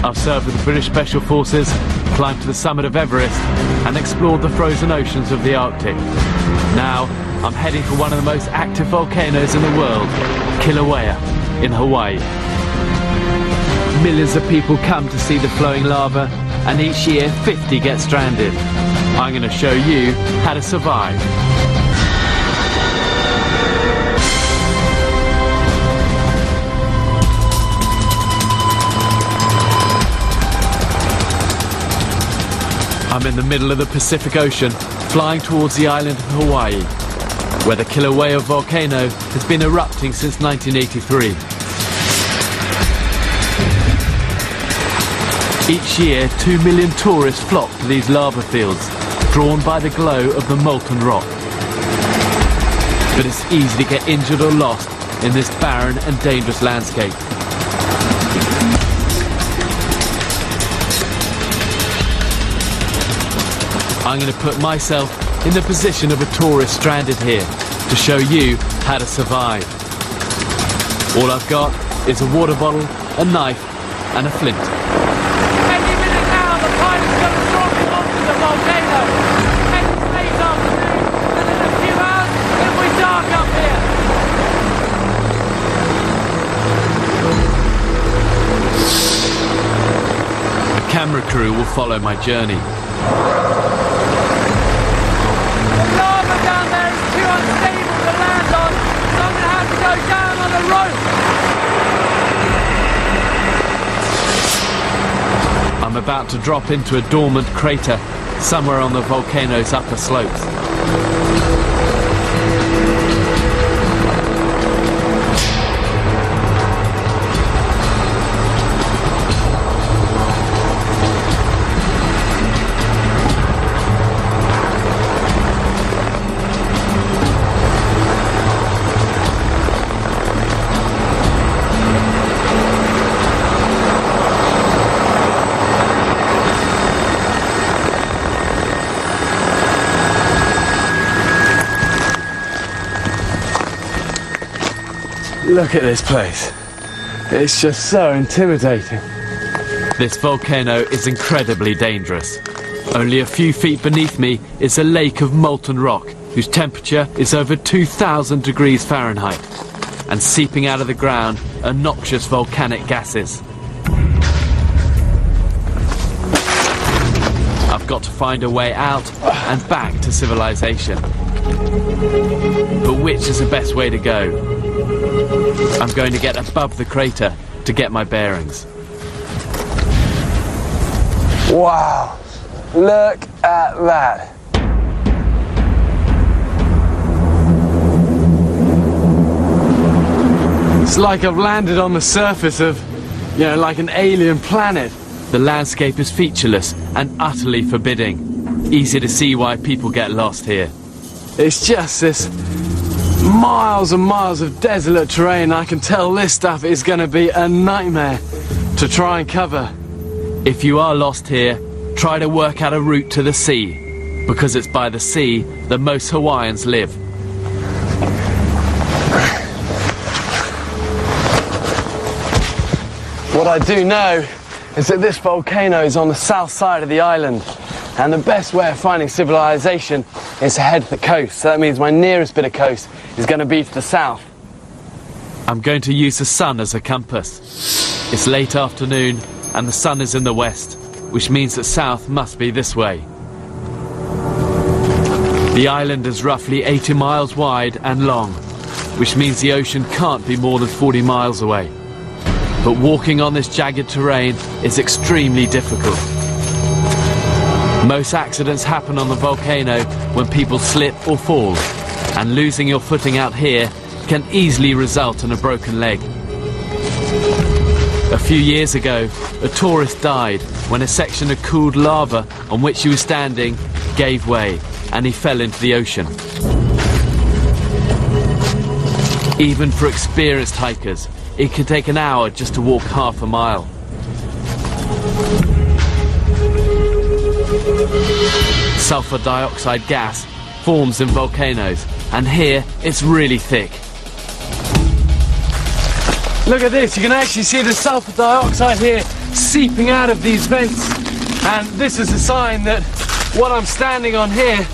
I've served with the British Special Forces, climbed to the summit of Everest, and explored the frozen oceans of the Arctic. Now, I'm heading for one of the most active volcanoes in the world, Kilauea, in Hawaii. Millions of people come to see the flowing lava, and each year 50 get stranded. I'm going to show you how to survive. I'm in the middle of the Pacific Ocean, flying towards the island of Hawaii, where the Kilauea volcano has been erupting since 1983. Each year, 2 million tourists flock to these lava fields, drawn by the glow of the molten rock. But it's easy to get injured or lost in this barren and dangerous landscape. I'm going to put myself in the position of a tourist stranded here to show you how to survive. All I've got is a water bottle, a knife and a flint. Any minute now, the pilot's going to drop it onto the volcano. It's late afternoon, and in a few hours it'll be dark up here. The camera crew will follow my journey. The lava down there is too unstable to land on, so I'm going to have to go down on a rope. I'm about to drop into a dormant crater somewhere on the volcano's upper slopes. Look at this place. It's just so intimidating. This volcano is incredibly dangerous. Only a few feet beneath me is a lake of molten rock, whose temperature is over 2,000 degrees Fahrenheit, and seeping out of the ground are noxious volcanic gases. I've got to find a way out and back to civilization. But which is the best way to go? I'm going to get above the crater to get my bearings. Wow, look at that. It's like I've landed on the surface of, like an alien planet. The landscape is featureless and utterly forbidding. Easy to see why people get lost here. It's just this miles and miles of desolate terrain. I can tell this stuff is going to be a nightmare to try and cover. If you are lost here, try to work out a route to the sea, because it's by the sea that most Hawaiians live. What I do know is that this volcano is on the south side of the island, and the best way of finding civilization is to head to the coast. So that means my nearest bit of coast is going to be to the south. I'm going to use the sun as a compass. It's late afternoon and the sun is in the west, which means that south must be this way. The island is roughly 80 miles wide and long, which means the ocean can't be more than 40 miles away. But walking on this jagged terrain is extremely difficult. Most accidents happen on the volcano when people slip or fall, and losing your footing out here can easily result in a broken leg. A few years ago, a tourist died when a section of cooled lava on which he was standing gave way and he fell into the ocean. Even for experienced hikers, it can take an hour just to walk half a mile. Sulfur dioxide gas forms in volcanoes, and here it's really thick. Look at this, you can actually see the sulfur dioxide here seeping out of these vents. And this is a sign that what I'm standing on here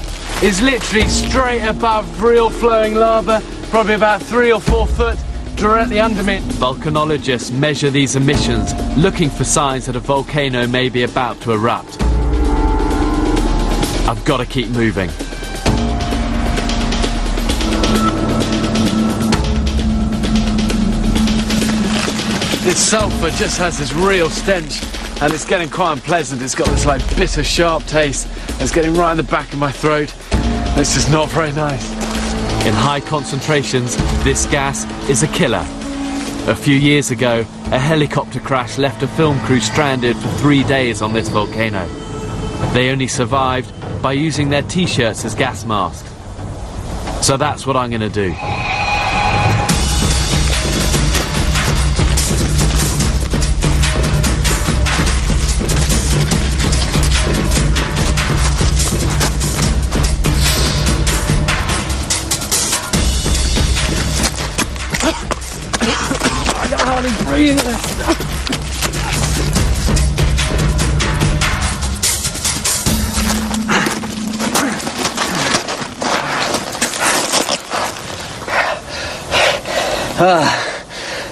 is literally straight above real flowing lava, probably about 3 or 4 foot directly under me. Volcanologists measure these emissions, looking for signs that a volcano may be about to erupt. I've got to keep moving. This sulfur just has this real stench, and it's getting quite unpleasant. It's got this like bitter, sharp taste. It's getting right in the back of my throat. This is not very nice. In high concentrations, this gas is a killer. A few years ago, a helicopter crash left a film crew stranded for 3 days on this volcano. They only survived by using their t-shirts as gas masks. So that's what I'm going to do. I can hardly breathe in this stuff.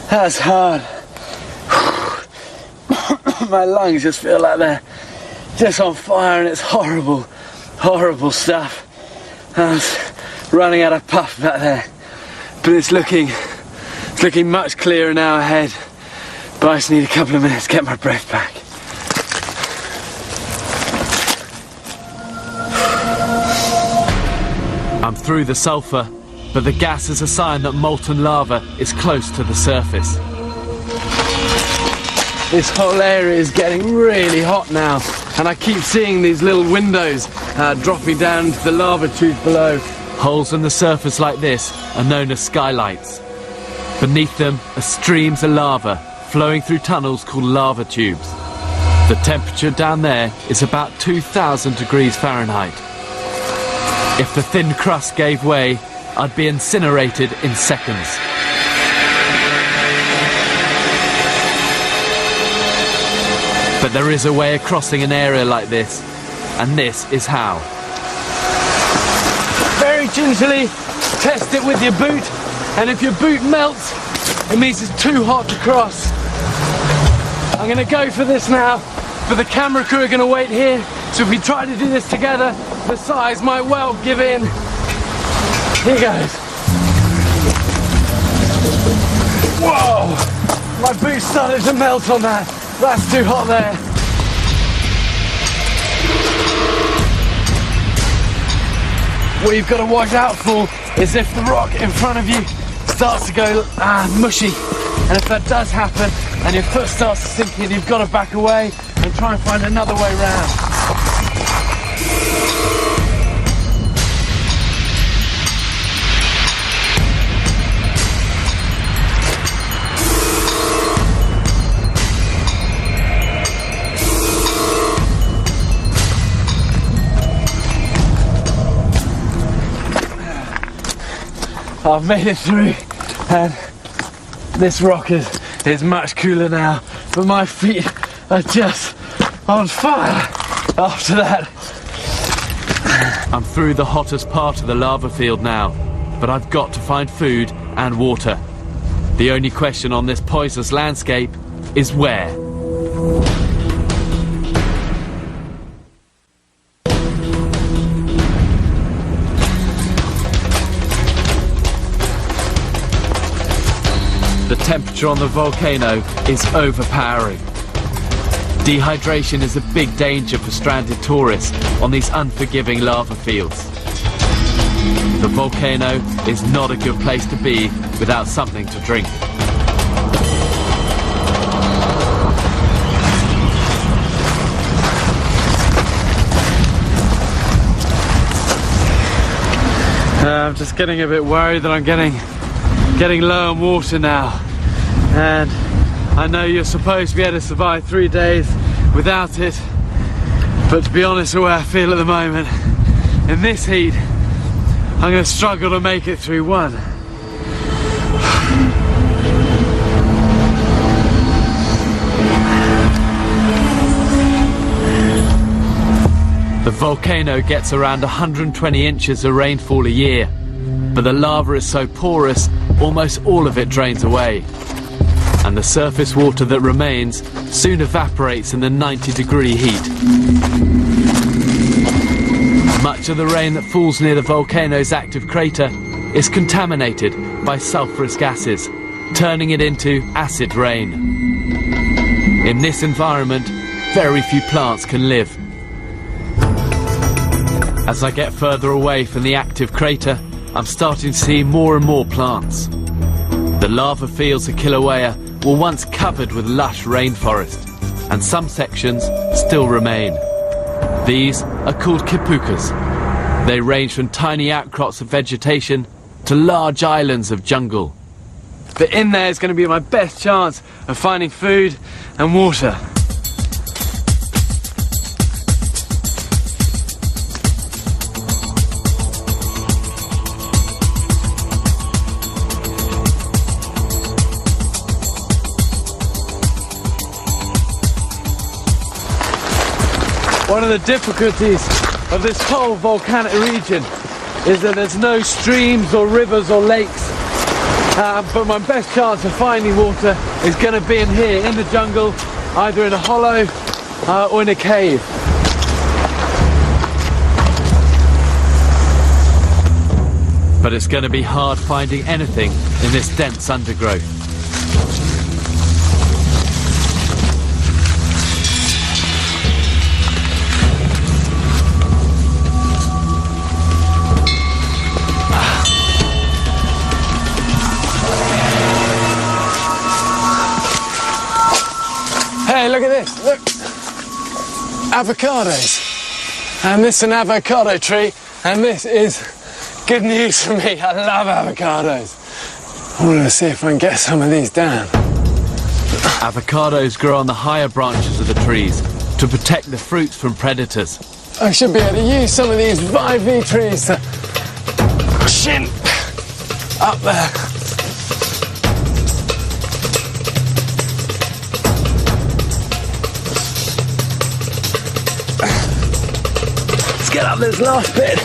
That's hard. My lungs just feel like they're just on fire, and it's horrible, horrible stuff. I was running out of puff back there, but it's looking much clearer now ahead. But I just need a couple of minutes to get my breath back. I'm through the sulfur, but the gas is a sign that molten lava is close to the surface. This whole area is getting really hot now, and I keep seeing these little windows dropping down into the lava tubes below. Holes in the surface like this are known as skylights. Beneath them are streams of lava flowing through tunnels called lava tubes. The temperature down there is about 2,000 degrees Fahrenheit. If the thin crust gave way, I'd be incinerated in seconds. But there is a way of crossing an area like this, and this is how. Very gingerly, test it with your boot, and if your boot melts, it means it's too hot to cross. I'm gonna go for this now, but the camera crew are gonna wait here, so if we try to do this together, the size might well give in. Here goes. Whoa! My boot started to melt on that. That's too hot there. What you've got to watch out for is if the rock in front of you starts to go mushy. And if that does happen and your foot starts to sink in, you've got to back away and try and find another way round. I've made it through, and this rock is much cooler now, but my feet are just on fire after that. I'm through the hottest part of the lava field now, but I've got to find food and water. The only question on this poisonous landscape is where. The temperature on the volcano is overpowering. Dehydration is a big danger for stranded tourists on these unforgiving lava fields. The volcano is not a good place to be without something to drink. I'm just getting a bit worried that I'm getting low on water now, and I know you're supposed to be able to survive 3 days without it, but to be honest, the way I feel at the moment in this heat, I'm going to struggle to make it through one. The volcano gets around 120 inches of rainfall a year, but the lava is so porous, almost all of it drains away. And the surface water that remains soon evaporates in the 90-degree heat. Much of the rain that falls near the volcano's active crater is contaminated by sulfurous gases, turning it into acid rain. In this environment, very few plants can live. As I get further away from the active crater, I'm starting to see more and more plants. The lava fields of Kilauea were once covered with lush rainforest, and some sections still remain. These are called kipukas. They range from tiny outcrops of vegetation to large islands of jungle. But in there is going to be my best chance of finding food and water. One of the difficulties of this whole volcanic region is that there's no streams or rivers or lakes. But my best chance of finding water is going to be in here, in the jungle, either in a hollow or in a cave. But it's going to be hard finding anything in this dense undergrowth. Hey, look at this, look. Avocados. And this is an avocado tree, and this is good news for me. I love avocados. I want to see if I can get some of these down. Avocados grow on the higher branches of the trees to protect the fruits from predators. I should be able to use some of these ivy trees to shin up there. Get up this last bit.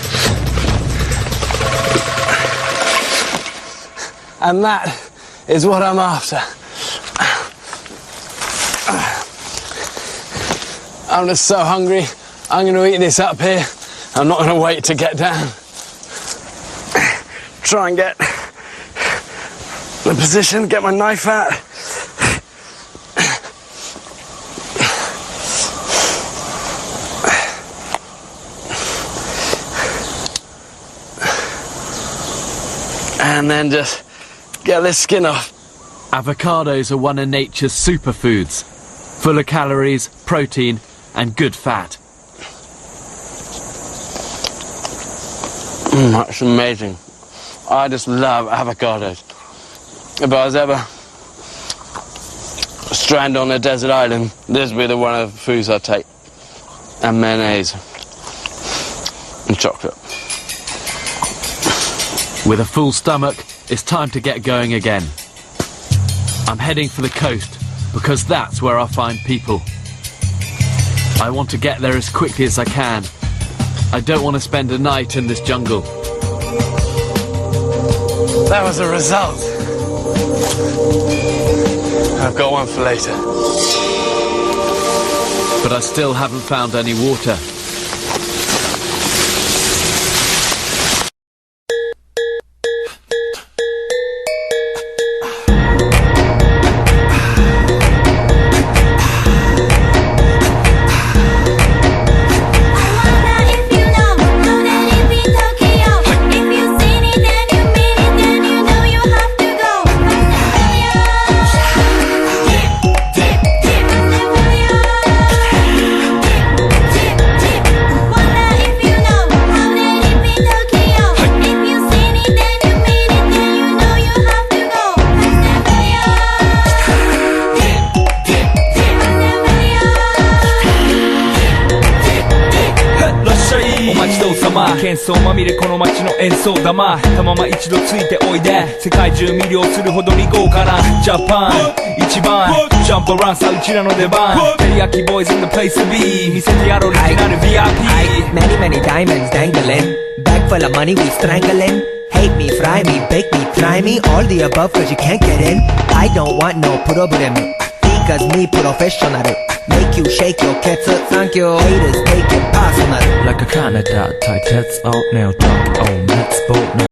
And that is what I'm after. I'm just so hungry. I'm going to eat this up here. I'm not going to wait to get down. Try and get the position, get my knife out. And then just get this skin off. Avocados are one of nature's superfoods, full of calories, protein, and good fat. That's amazing. I just love avocados. If I was ever stranded on a desert island, this would be the one of the foods I'd take. And mayonnaise. And chocolate. With a full stomach, it's time to get going again. I'm heading for the coast because that's where I'll find people. I want to get there as quickly as I can. I don't want to spend a night in this jungle. That was a result. I've got one for later. But I still haven't found any water. 玉喧騒まみれこの街の演奏玉たまま一度ついておいで世界中魅了するほどに豪華なジャパン一番ジャンプアランさうちらの出番テリヤキボーイズ in the place to be 見せてやろうオリジナル VIP Many many diamonds dangling Bag full of money we strangling Hate me, fry me, bake me, try me All the above cause you can't get in I don't want no problem Because me professional Make you shake your cats Thank you Haters take it personal Like a Canada type heads out now talk oh let's vote now